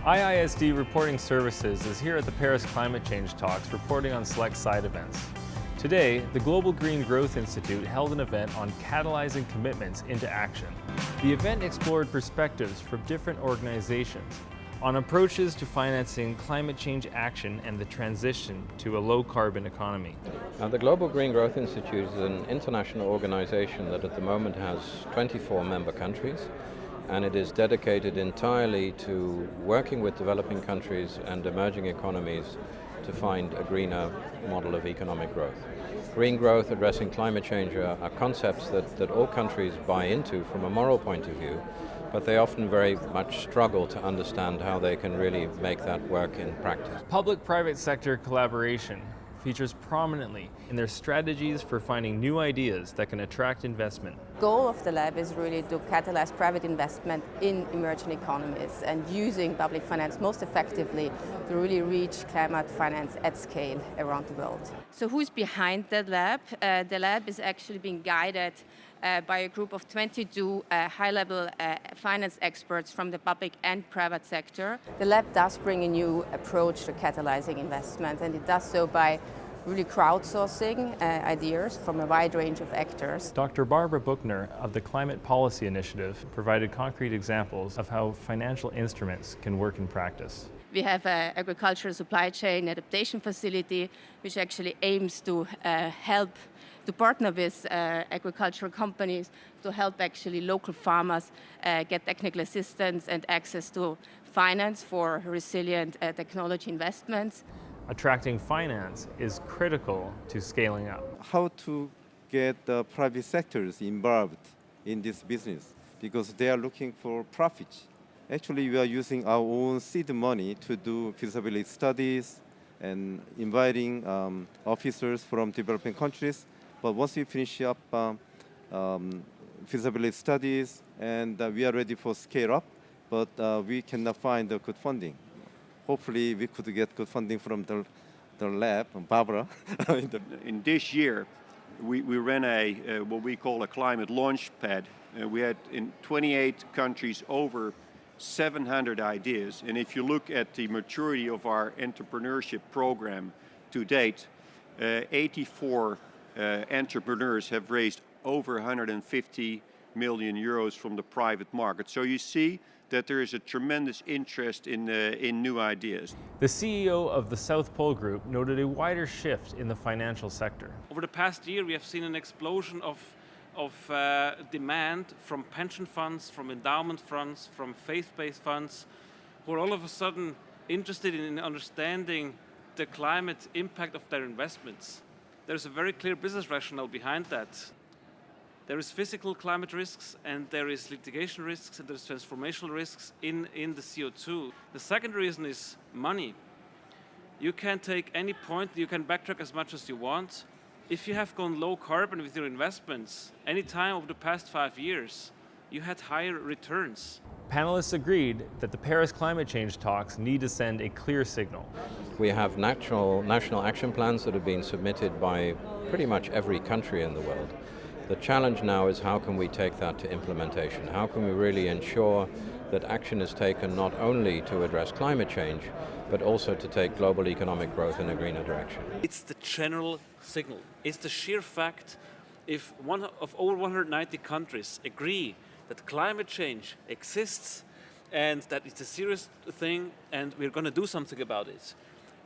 IISD Reporting Services is here at the Paris Climate Change Talks reporting on select side events. Today, the Global Green Growth Institute held an event on catalyzing commitments into action. The event explored perspectives from different organizations on approaches to financing climate change action and the transition to a low-carbon economy. Now, the Global Green Growth Institute is an international organization that at the moment has 24 member countries, and it is dedicated entirely to working with developing countries and emerging economies to find a greener model of economic growth. Green growth, addressing climate change are concepts that all countries buy into from a moral point of view, but they often very much struggle to understand how they can really make that work in practice. Public-private sector collaboration features prominently in their strategies for finding new ideas that can attract investment. The goal of the lab is really to catalyze private investment in emerging economies and using public finance most effectively to really reach climate finance at scale around the world. So who's behind the lab? The lab is actually being guided by a group of 22 high-level finance experts from the public and private sector. The lab does bring a new approach to catalyzing investment, and it does so by really crowdsourcing ideas from a wide range of actors. Dr. Barbara Buchner of the Climate Policy Initiative provided concrete examples of how financial instruments can work in practice. We have an agricultural supply chain adaptation facility which actually aims to to partner with agricultural companies to help actually local farmers get technical assistance and access to finance for resilient technology investments. Attracting finance is critical to scaling up. How to get the private sectors involved in this business, because they are looking for profit. Actually, we are using our own seed money to do feasibility studies and inviting officers from developing countries. But once we finish up feasibility studies and we are ready for scale up, but we cannot find the good funding. Hopefully we could get good funding from the lab, Barbara. In this year, we ran what we call a climate launch pad. We had in 28 countries over 700 ideas. And if you look at the maturity of our entrepreneurship program to date, 84 entrepreneurs have raised over 150 million euros from the private market. So you see that there is a tremendous interest in new ideas. The CEO of the South Pole Group noted a wider shift in the financial sector. Over the past year, we have seen an explosion of demand from pension funds, from endowment funds, from faith-based funds, who are all of a sudden interested in understanding the climate impact of their investments. There's a very clear business rationale behind that. There is physical climate risks, and there is litigation risks, and there's transformational risks in the CO2. The second reason is money. You can take any point, you can backtrack as much as you want. If you have gone low carbon with your investments, any time over the past 5 years, you had higher returns. Panelists agreed that the Paris climate change talks need to send a clear signal. We have national action plans that have been submitted by pretty much every country in the world. The challenge now is how can we take that to implementation? How can we really ensure that action is taken not only to address climate change, but also to take global economic growth in a greener direction? It's the general signal. It's the sheer fact if one of over 190 countries agree that climate change exists and that it's a serious thing and we're going to do something about it.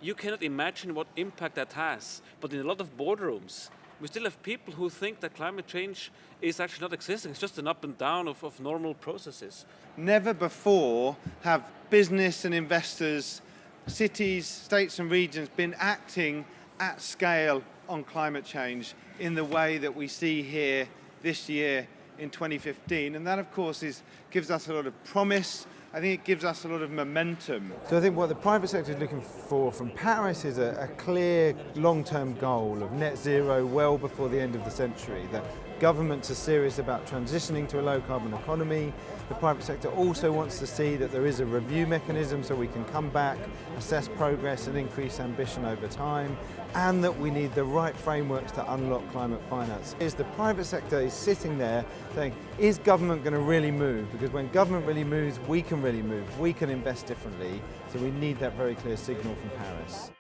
You cannot imagine what impact that has. But in a lot of boardrooms, we still have people who think that climate change is actually not existing. It's just an up and down of normal processes. Never before have business and investors, cities, states and regions been acting at scale on climate change in the way that we see here this year in 2015. And that, of course, gives us a lot of promise. I think it gives us a lot of momentum. So I think what the private sector is looking for from Paris is a clear long-term goal of net zero well before the end of the century. That Governments are serious about transitioning to a low carbon economy. The private sector also wants to see that there is a review mechanism so we can come back, assess progress and increase ambition over time, and that we need the right frameworks to unlock climate finance. The private sector is sitting there saying, is government going to really move? Because when government really moves, we can really move. We can invest differently. So we need that very clear signal from Paris.